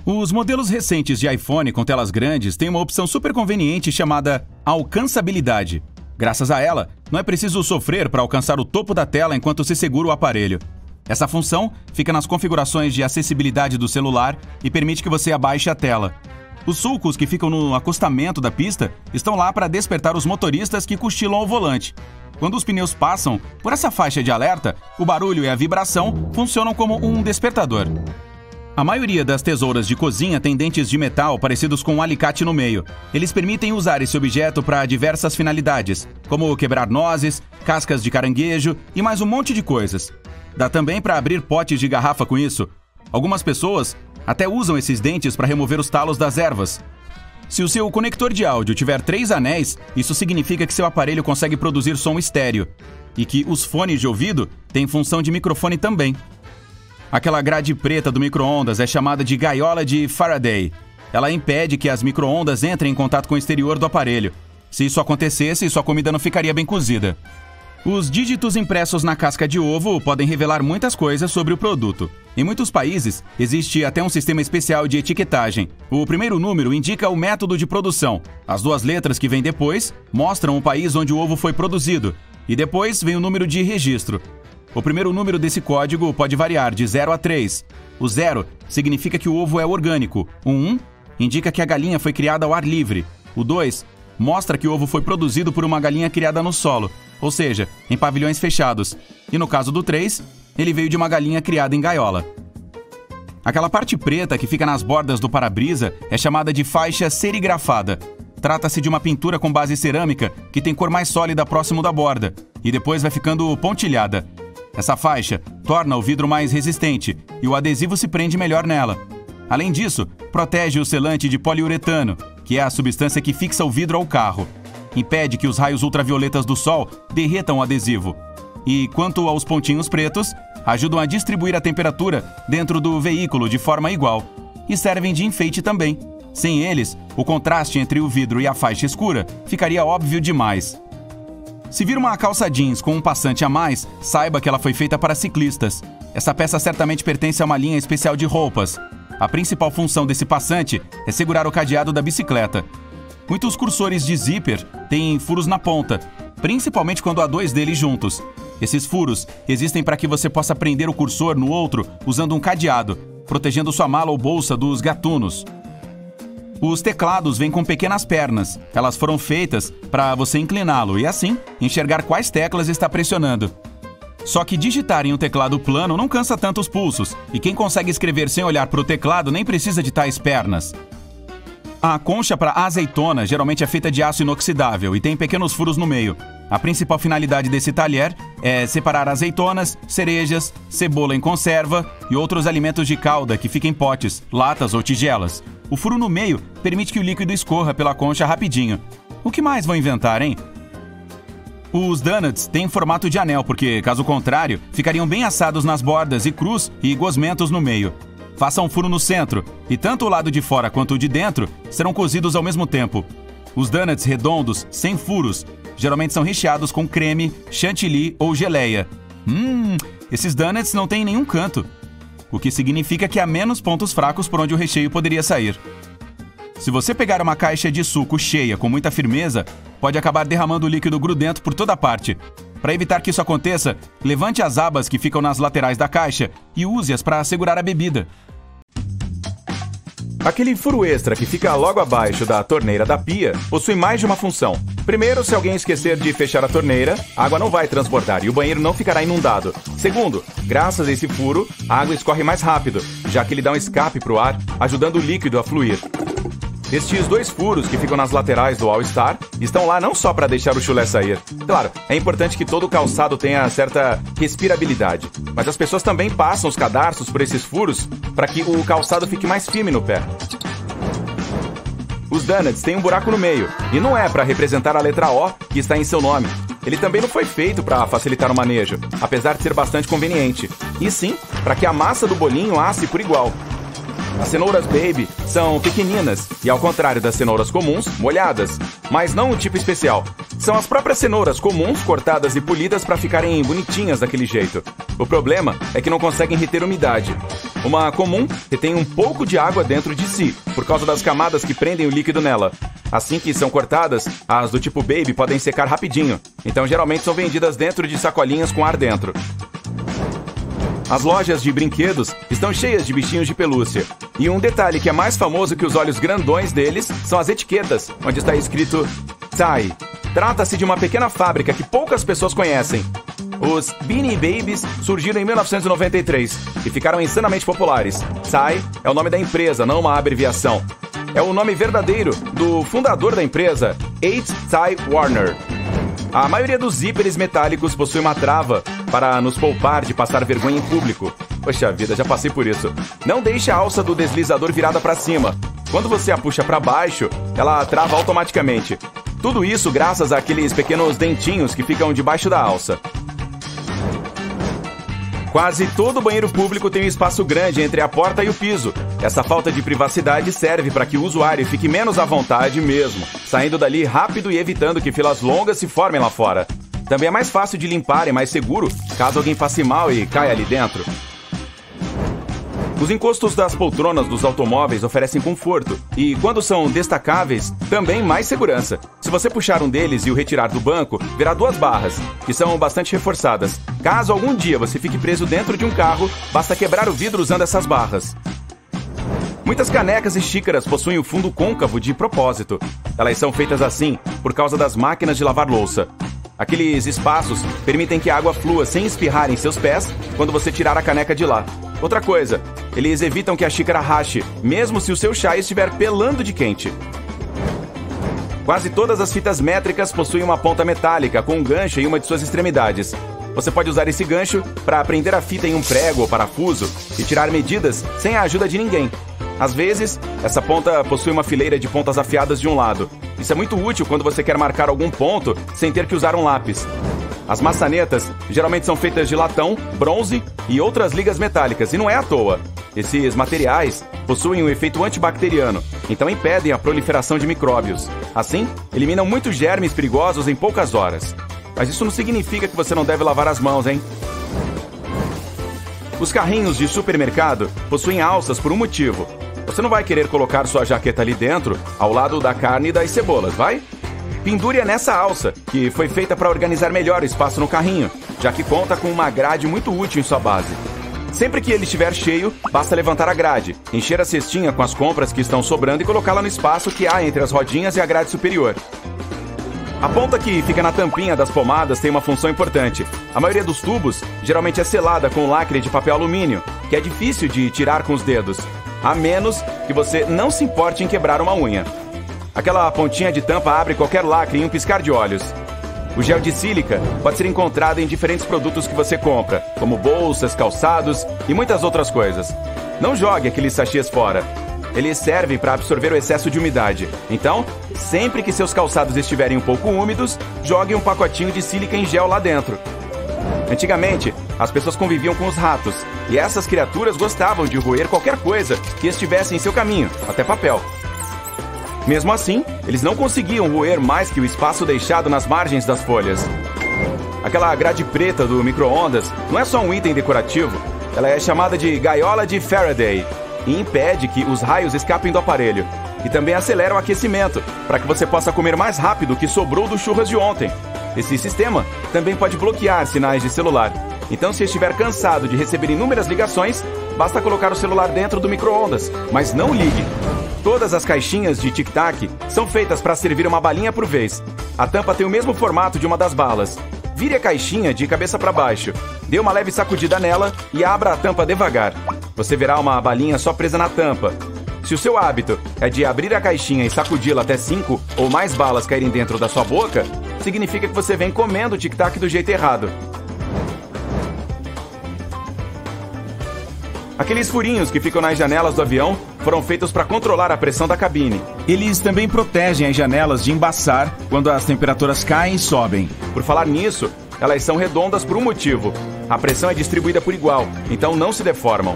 Os modelos recentes de iPhone com telas grandes têm uma opção super conveniente chamada alcançabilidade. Graças a ela, não é preciso sofrer para alcançar o topo da tela enquanto se segura o aparelho. Essa função fica nas configurações de acessibilidade do celular e permite que você abaixe a tela. Os sulcos que ficam no acostamento da pista estão lá para despertar os motoristas que cochilam ao volante. Quando os pneus passam por essa faixa de alerta, o barulho e a vibração funcionam como um despertador. A maioria das tesouras de cozinha tem dentes de metal parecidos com um alicate no meio. Eles permitem usar esse objeto para diversas finalidades, como quebrar nozes, cascas de caranguejo e mais um monte de coisas. Dá também para abrir potes de garrafa com isso. Algumas pessoas até usam esses dentes para remover os talos das ervas. Se o seu conector de áudio tiver 3 anéis, isso significa que seu aparelho consegue produzir som estéreo e que os fones de ouvido têm função de microfone também. Aquela grade preta do micro-ondas é chamada de gaiola de Faraday. Ela impede que as micro-ondas entrem em contato com o exterior do aparelho. Se isso acontecesse, sua comida não ficaria bem cozida. Os dígitos impressos na casca de ovo podem revelar muitas coisas sobre o produto. Em muitos países, existe até um sistema especial de etiquetagem. O primeiro número indica o método de produção. As 2 letras que vêm depois mostram o país onde o ovo foi produzido. E depois vem o número de registro. O primeiro número desse código pode variar de 0 a 3. O 0 significa que o ovo é orgânico. O 1 indica que a galinha foi criada ao ar livre. O 2 mostra que o ovo foi produzido por uma galinha criada no solo, ou seja, em pavilhões fechados. E no caso do 3, ele veio de uma galinha criada em gaiola. Aquela parte preta que fica nas bordas do para-brisa é chamada de faixa serigrafada. Trata-se de uma pintura com base cerâmica que tem cor mais sólida próximo da borda e depois vai ficando pontilhada. Essa faixa torna o vidro mais resistente e o adesivo se prende melhor nela. Além disso, protege o selante de poliuretano, que é a substância que fixa o vidro ao carro. Impede que os raios ultravioletas do sol derretam o adesivo. E, quanto aos pontinhos pretos, ajudam a distribuir a temperatura dentro do veículo de forma igual. E servem de enfeite também. Sem eles, o contraste entre o vidro e a faixa escura ficaria óbvio demais. Se vir uma calça jeans com um passante a mais, saiba que ela foi feita para ciclistas. Essa peça certamente pertence a uma linha especial de roupas. A principal função desse passante é segurar o cadeado da bicicleta. Muitos cursores de zíper têm furos na ponta, principalmente quando há 2 deles juntos. Esses furos existem para que você possa prender o cursor no outro usando um cadeado, protegendo sua mala ou bolsa dos gatunos. Os teclados vêm com pequenas pernas. Elas foram feitas para você incliná-lo e, assim, enxergar quais teclas está pressionando. Só que digitar em um teclado plano não cansa tanto os pulsos, e quem consegue escrever sem olhar para o teclado nem precisa de tais pernas. A concha para azeitona geralmente é feita de aço inoxidável e tem pequenos furos no meio. A principal finalidade desse talher é separar azeitonas, cerejas, cebola em conserva e outros alimentos de calda que ficam em potes, latas ou tigelas. O furo no meio permite que o líquido escorra pela concha rapidinho. O que mais vão inventar, hein? Os donuts têm formato de anel porque, caso contrário, ficariam bem assados nas bordas e crus e gosmentos no meio. Faça um furo no centro e tanto o lado de fora quanto o de dentro serão cozidos ao mesmo tempo. Os donuts redondos, sem furos, geralmente são recheados com creme, chantilly ou geleia. Esses donuts não têm nenhum canto, o que significa que há menos pontos fracos por onde o recheio poderia sair. Se você pegar uma caixa de suco cheia com muita firmeza, pode acabar derramando o líquido grudento por toda parte. Para evitar que isso aconteça, levante as abas que ficam nas laterais da caixa e use-as para segurar a bebida. Aquele furo extra que fica logo abaixo da torneira da pia possui mais de uma função. Primeiro, se alguém esquecer de fechar a torneira, a água não vai transbordar e o banheiro não ficará inundado. Segundo, graças a esse furo, a água escorre mais rápido, já que ele dá um escape para o ar, ajudando o líquido a fluir. Estes 2 furos que ficam nas laterais do All Star estão lá não só para deixar o chulé sair. Claro, é importante que todo o calçado tenha certa respirabilidade, mas as pessoas também passam os cadarços por esses furos para que o calçado fique mais firme no pé. Os donuts têm um buraco no meio, e não é para representar a letra O que está em seu nome. Ele também não foi feito para facilitar o manejo, apesar de ser bastante conveniente, e sim para que a massa do bolinho asse por igual. As cenouras baby são pequeninas e, ao contrário das cenouras comuns, molhadas, mas não o tipo especial. São as próprias cenouras comuns cortadas e polidas para ficarem bonitinhas daquele jeito. O problema é que não conseguem reter umidade. Uma comum retém um pouco de água dentro de si, por causa das camadas que prendem o líquido nela. Assim que são cortadas, as do tipo Baby podem secar rapidinho, então geralmente são vendidas dentro de sacolinhas com ar dentro. As lojas de brinquedos estão cheias de bichinhos de pelúcia. E um detalhe que é mais famoso que os olhos grandões deles são as etiquetas, onde está escrito Ty. Trata-se de uma pequena fábrica que poucas pessoas conhecem. Os Beanie Babies surgiram em 1993 e ficaram insanamente populares. Ty é o nome da empresa, não uma abreviação. É o nome verdadeiro do fundador da empresa, H. Ty Warner. A maioria dos zíperes metálicos possui uma trava para nos poupar de passar vergonha em público. Poxa vida, já passei por isso. Não deixe a alça do deslizador virada para cima. Quando você a puxa para baixo, ela trava automaticamente. Tudo isso graças àqueles pequenos dentinhos que ficam debaixo da alça. Quase todo banheiro público tem um espaço grande entre a porta e o piso. Essa falta de privacidade serve para que o usuário fique menos à vontade mesmo, saindo dali rápido e evitando que filas longas se formem lá fora. Também é mais fácil de limpar e mais seguro caso alguém passe mal e caia ali dentro. Os encostos das poltronas dos automóveis oferecem conforto e, quando são destacáveis, também mais segurança. Se você puxar um deles e o retirar do banco, verá duas barras, que são bastante reforçadas. Caso algum dia você fique preso dentro de um carro, basta quebrar o vidro usando essas barras. Muitas canecas e xícaras possuem o fundo côncavo de propósito. Elas são feitas assim por causa das máquinas de lavar louça. Aqueles espaços permitem que a água flua sem espirrar em seus pés quando você tirar a caneca de lá. Outra coisa, eles evitam que a xícara rache, mesmo se o seu chá estiver pelando de quente. Quase todas as fitas métricas possuem uma ponta metálica com um gancho em uma de suas extremidades. Você pode usar esse gancho para prender a fita em um prego ou parafuso e tirar medidas sem a ajuda de ninguém. Às vezes, essa ponta possui uma fileira de pontas afiadas de um lado. Isso é muito útil quando você quer marcar algum ponto sem ter que usar um lápis. As maçanetas geralmente são feitas de latão, bronze e outras ligas metálicas, e não é à toa. Esses materiais possuem um efeito antibacteriano, então impedem a proliferação de micróbios. Assim, eliminam muitos germes perigosos em poucas horas. Mas isso não significa que você não deve lavar as mãos, hein? Os carrinhos de supermercado possuem alças por um motivo. Você não vai querer colocar sua jaqueta ali dentro, ao lado da carne e das cebolas, vai? Pendure-a nessa alça, que foi feita para organizar melhor o espaço no carrinho, já que conta com uma grade muito útil em sua base. Sempre que ele estiver cheio, basta levantar a grade, encher a cestinha com as compras que estão sobrando e colocá-la no espaço que há entre as rodinhas e a grade superior. A ponta que fica na tampinha das pomadas tem uma função importante. A maioria dos tubos geralmente é selada com lacre de papel alumínio, que é difícil de tirar com os dedos, a menos que você não se importe em quebrar uma unha. Aquela pontinha de tampa abre qualquer lacre em um piscar de olhos. O gel de sílica pode ser encontrado em diferentes produtos que você compra, como bolsas, calçados e muitas outras coisas. Não jogue aqueles sachês fora. Eles servem para absorver o excesso de umidade. Então, sempre que seus calçados estiverem um pouco úmidos, jogue um pacotinho de sílica em gel lá dentro. Antigamente, as pessoas conviviam com os ratos, e essas criaturas gostavam de roer qualquer coisa que estivesse em seu caminho, até papel. Mesmo assim, eles não conseguiam roer mais que o espaço deixado nas margens das folhas. Aquela grade preta do micro-ondas não é só um item decorativo, ela é chamada de gaiola de Faraday e impede que os raios escapem do aparelho. E também acelera o aquecimento, para que você possa comer mais rápido o que sobrou do churras de ontem. Esse sistema também pode bloquear sinais de celular. Então, se estiver cansado de receber inúmeras ligações, basta colocar o celular dentro do micro-ondas, mas não ligue. Todas as caixinhas de tic-tac são feitas para servir uma balinha por vez. A tampa tem o mesmo formato de uma das balas. Vire a caixinha de cabeça para baixo, dê uma leve sacudida nela e abra a tampa devagar. Você verá uma balinha só presa na tampa. Se o seu hábito é de abrir a caixinha e sacudi-la até 5 ou mais balas caírem dentro da sua boca, significa que você vem comendo o tic-tac do jeito errado. Aqueles furinhos que ficam nas janelas do avião foram feitos para controlar a pressão da cabine. Eles também protegem as janelas de embaçar quando as temperaturas caem e sobem. Por falar nisso, elas são redondas por um motivo. A pressão é distribuída por igual, então não se deformam.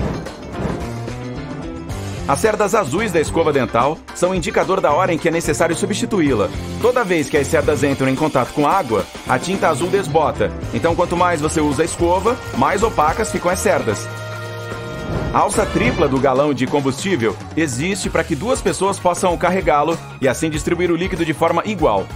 As cerdas azuis da escova dental são um indicador da hora em que é necessário substituí-la. Toda vez que as cerdas entram em contato com água, a tinta azul desbota. Então, quanto mais você usa a escova, mais opacas ficam as cerdas. A alça tripla do galão de combustível existe para que 2 pessoas possam carregá-lo e assim distribuir o líquido de forma igual.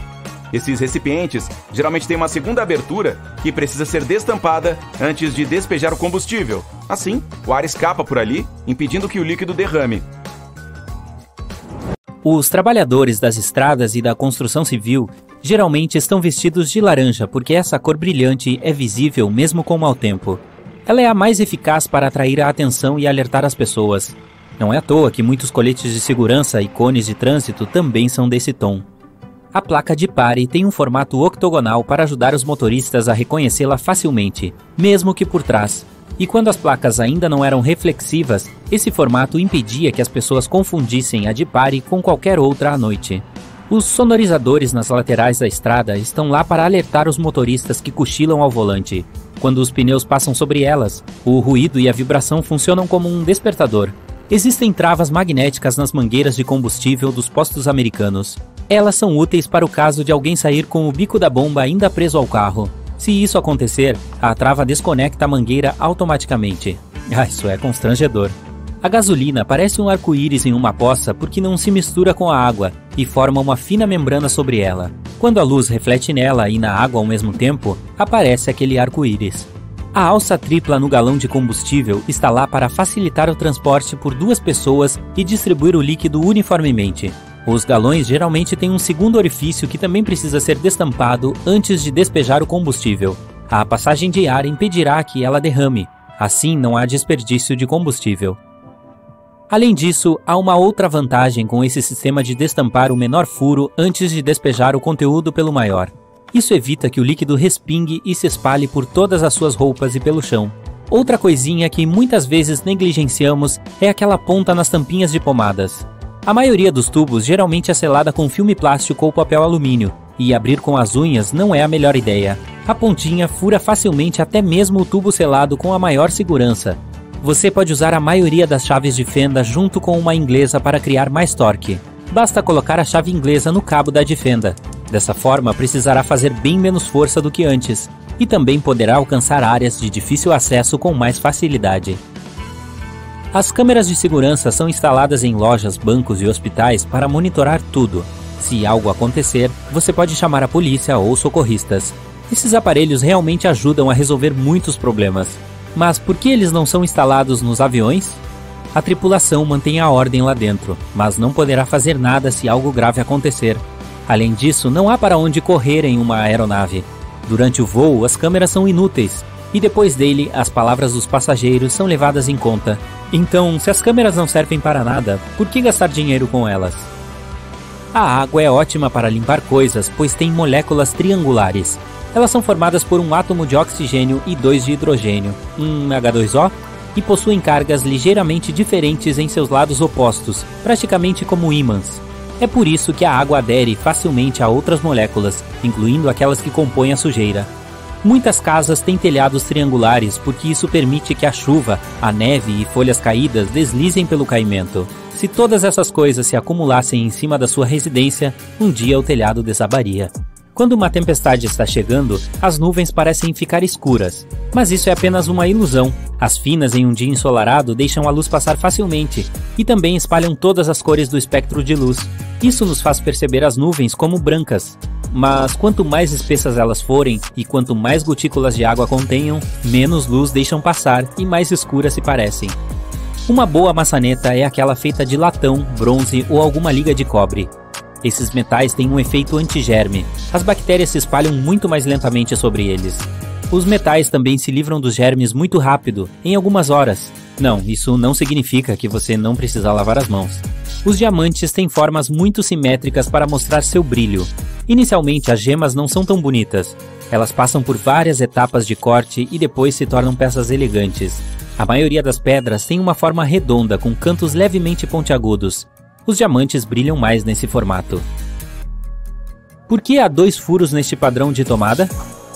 Esses recipientes geralmente têm uma segunda abertura que precisa ser destampada antes de despejar o combustível. Assim, o ar escapa por ali, impedindo que o líquido derrame. Os trabalhadores das estradas e da construção civil geralmente estão vestidos de laranja porque essa cor brilhante é visível mesmo com o mau tempo. Ela é a mais eficaz para atrair a atenção e alertar as pessoas. Não é à toa que muitos coletes de segurança e cones de trânsito também são desse tom. A placa de pare tem um formato octogonal para ajudar os motoristas a reconhecê-la facilmente, mesmo que por trás. E quando as placas ainda não eram reflexivas, esse formato impedia que as pessoas confundissem a de pare com qualquer outra à noite. Os sonorizadores nas laterais da estrada estão lá para alertar os motoristas que cochilam ao volante. Quando os pneus passam sobre elas, o ruído e a vibração funcionam como um despertador. Existem travas magnéticas nas mangueiras de combustível dos postos americanos. Elas são úteis para o caso de alguém sair com o bico da bomba ainda preso ao carro. Se isso acontecer, a trava desconecta a mangueira automaticamente. Isso é constrangedor. A gasolina parece um arco-íris em uma poça porque não se mistura com a água e forma uma fina membrana sobre ela. Quando a luz reflete nela e na água ao mesmo tempo, aparece aquele arco-íris. A alça tripla no galão de combustível está lá para facilitar o transporte por 2 pessoas e distribuir o líquido uniformemente. Os galões geralmente têm um segundo orifício que também precisa ser destampado antes de despejar o combustível. A passagem de ar impedirá que ela derrame, assim não há desperdício de combustível. Além disso, há uma outra vantagem com esse sistema de destampar o menor furo antes de despejar o conteúdo pelo maior. Isso evita que o líquido respingue e se espalhe por todas as suas roupas e pelo chão. Outra coisinha que muitas vezes negligenciamos é aquela ponta nas tampinhas de pomadas. A maioria dos tubos geralmente é selada com filme plástico ou papel alumínio, e abrir com as unhas não é a melhor ideia. A pontinha fura facilmente até mesmo o tubo selado com a maior segurança. Você pode usar a maioria das chaves de fenda junto com uma inglesa para criar mais torque. Basta colocar a chave inglesa no cabo da de fenda. Dessa forma, precisará fazer bem menos força do que antes, e também poderá alcançar áreas de difícil acesso com mais facilidade. As câmeras de segurança são instaladas em lojas, bancos e hospitais para monitorar tudo. Se algo acontecer, você pode chamar a polícia ou socorristas. Esses aparelhos realmente ajudam a resolver muitos problemas. Mas por que eles não são instalados nos aviões? A tripulação mantém a ordem lá dentro, mas não poderá fazer nada se algo grave acontecer. Além disso, não há para onde correr em uma aeronave. Durante o voo, as câmeras são inúteis, e depois dele, as palavras dos passageiros são levadas em conta. Então, se as câmeras não servem para nada, por que gastar dinheiro com elas? A água é ótima para limpar coisas, pois tem moléculas triangulares. Elas são formadas por um átomo de oxigênio e 2 de hidrogênio, H2O, e possuem cargas ligeiramente diferentes em seus lados opostos, praticamente como ímãs. É por isso que a água adere facilmente a outras moléculas, incluindo aquelas que compõem a sujeira. Muitas casas têm telhados triangulares porque isso permite que a chuva, a neve e folhas caídas deslizem pelo caimento. Se todas essas coisas se acumulassem em cima da sua residência, um dia o telhado desabaria. Quando uma tempestade está chegando, as nuvens parecem ficar escuras. Mas isso é apenas uma ilusão. As finas em um dia ensolarado deixam a luz passar facilmente e também espalham todas as cores do espectro de luz. Isso nos faz perceber as nuvens como brancas. Mas quanto mais espessas elas forem e quanto mais gotículas de água contenham, menos luz deixam passar e mais escuras se parecem. Uma boa maçaneta é aquela feita de latão, bronze ou alguma liga de cobre. Esses metais têm um efeito antigerme. As bactérias se espalham muito mais lentamente sobre eles. Os metais também se livram dos germes muito rápido, em algumas horas. Não, isso não significa que você não precisa lavar as mãos. Os diamantes têm formas muito simétricas para mostrar seu brilho. Inicialmente, as gemas não são tão bonitas. Elas passam por várias etapas de corte e depois se tornam peças elegantes. A maioria das pedras tem uma forma redonda com cantos levemente pontiagudos. Os diamantes brilham mais nesse formato. Por que há 2 furos neste padrão de tomada?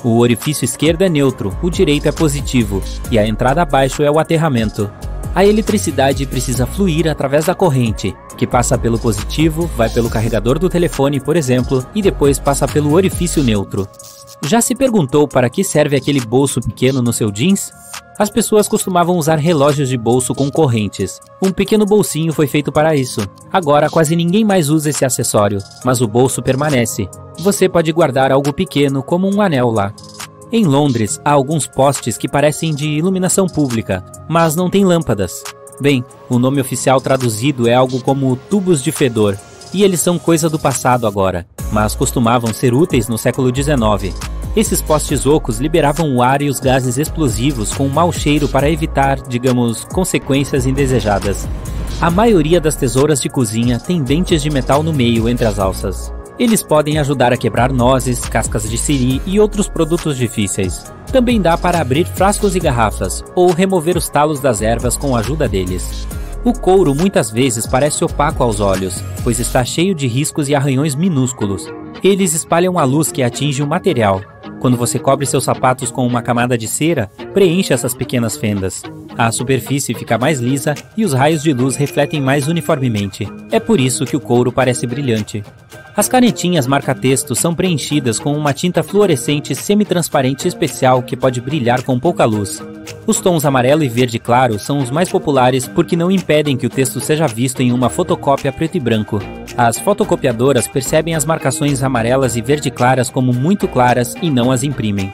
O orifício esquerdo é neutro, o direito é positivo, e a entrada abaixo é o aterramento. A eletricidade precisa fluir através da corrente, que passa pelo positivo, vai pelo carregador do telefone, por exemplo, e depois passa pelo orifício neutro. Já se perguntou para que serve aquele bolso pequeno no seu jeans? As pessoas costumavam usar relógios de bolso com correntes. Um pequeno bolsinho foi feito para isso. Agora quase ninguém mais usa esse acessório, mas o bolso permanece. Você pode guardar algo pequeno, como um anel lá. Em Londres, há alguns postes que parecem de iluminação pública, mas não têm lâmpadas. Bem, o nome oficial traduzido é algo como tubos de fedor, e eles são coisa do passado agora, mas costumavam ser úteis no século XIX. Esses postes ocos liberavam o ar e os gases explosivos com um mau cheiro para evitar, digamos, consequências indesejadas. A maioria das tesouras de cozinha tem dentes de metal no meio entre as alças. Eles podem ajudar a quebrar nozes, cascas de siri e outros produtos difíceis. Também dá para abrir frascos e garrafas, ou remover os talos das ervas com a ajuda deles. O couro muitas vezes parece opaco aos olhos, pois está cheio de riscos e arranhões minúsculos. Eles espalham a luz que atinge o material. Quando você cobre seus sapatos com uma camada de cera, preenche essas pequenas fendas. A superfície fica mais lisa e os raios de luz refletem mais uniformemente. É por isso que o couro parece brilhante. As canetinhas marca-texto são preenchidas com uma tinta fluorescente semi-transparente especial que pode brilhar com pouca luz. Os tons amarelo e verde claro são os mais populares porque não impedem que o texto seja visto em uma fotocópia preto e branco. As fotocopiadoras percebem as marcações amarelas e verde claras como muito claras e não as imprimem.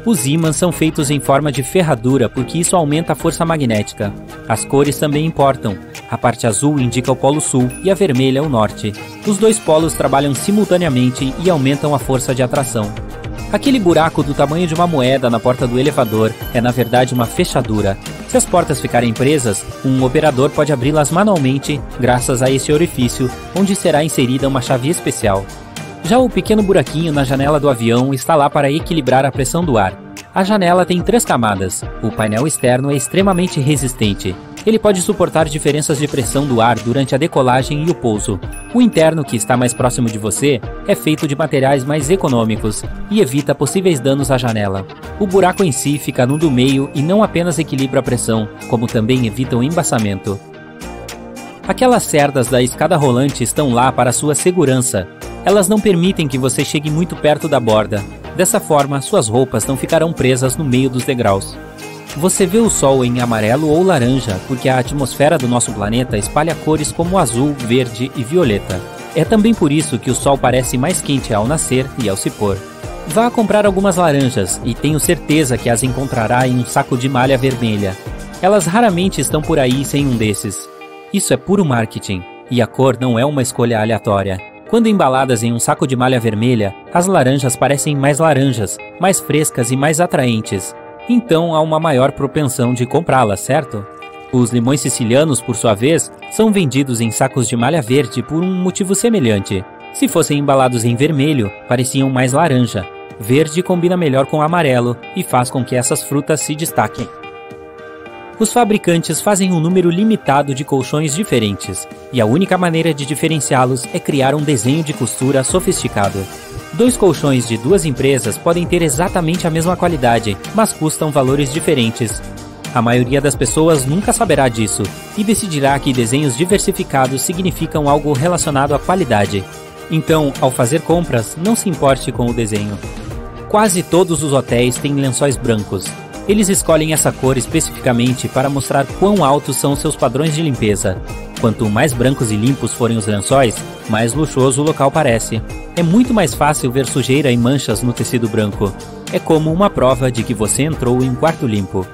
Os ímãs são feitos em forma de ferradura porque isso aumenta a força magnética. As cores também importam. A parte azul indica o polo sul e a vermelha o norte. Os dois polos trabalham simultaneamente e aumentam a força de atração. Aquele buraco do tamanho de uma moeda na porta do elevador é na verdade uma fechadura. Se as portas ficarem presas, um operador pode abri-las manualmente graças a esse orifício, onde será inserida uma chave especial. Já o pequeno buraquinho na janela do avião está lá para equilibrar a pressão do ar. A janela tem 3 camadas. O painel externo é extremamente resistente. Ele pode suportar diferenças de pressão do ar durante a decolagem e o pouso. O interno, que está mais próximo de você, é feito de materiais mais econômicos e evita possíveis danos à janela. O buraco em si fica no do meio e não apenas equilibra a pressão, como também evita o embaçamento. Aquelas cerdas da escada rolante estão lá para sua segurança. Elas não permitem que você chegue muito perto da borda. Dessa forma, suas roupas não ficarão presas no meio dos degraus. Você vê o Sol em amarelo ou laranja porque a atmosfera do nosso planeta espalha cores como azul, verde e violeta. É também por isso que o Sol parece mais quente ao nascer e ao se pôr. Vá comprar algumas laranjas e tenho certeza que as encontrará em um saco de malha vermelha. Elas raramente estão por aí sem um desses. Isso é puro marketing, e a cor não é uma escolha aleatória. Quando embaladas em um saco de malha vermelha, as laranjas parecem mais laranjas, mais frescas e mais atraentes. Então há uma maior propensão de comprá-las, certo? Os limões sicilianos, por sua vez, são vendidos em sacos de malha verde por um motivo semelhante. Se fossem embalados em vermelho, pareciam mais laranja. Verde combina melhor com amarelo e faz com que essas frutas se destaquem. Os fabricantes fazem um número limitado de colchões diferentes, e a única maneira de diferenciá-los é criar um desenho de costura sofisticado. 2 colchões de 2 empresas podem ter exatamente a mesma qualidade, mas custam valores diferentes. A maioria das pessoas nunca saberá disso, e decidirá que desenhos diversificados significam algo relacionado à qualidade. Então, ao fazer compras, não se importe com o desenho. Quase todos os hotéis têm lençóis brancos. Eles escolhem essa cor especificamente para mostrar quão altos são seus padrões de limpeza. Quanto mais brancos e limpos forem os lençóis, mais luxuoso o local parece. É muito mais fácil ver sujeira e manchas no tecido branco. É como uma prova de que você entrou em um quarto limpo.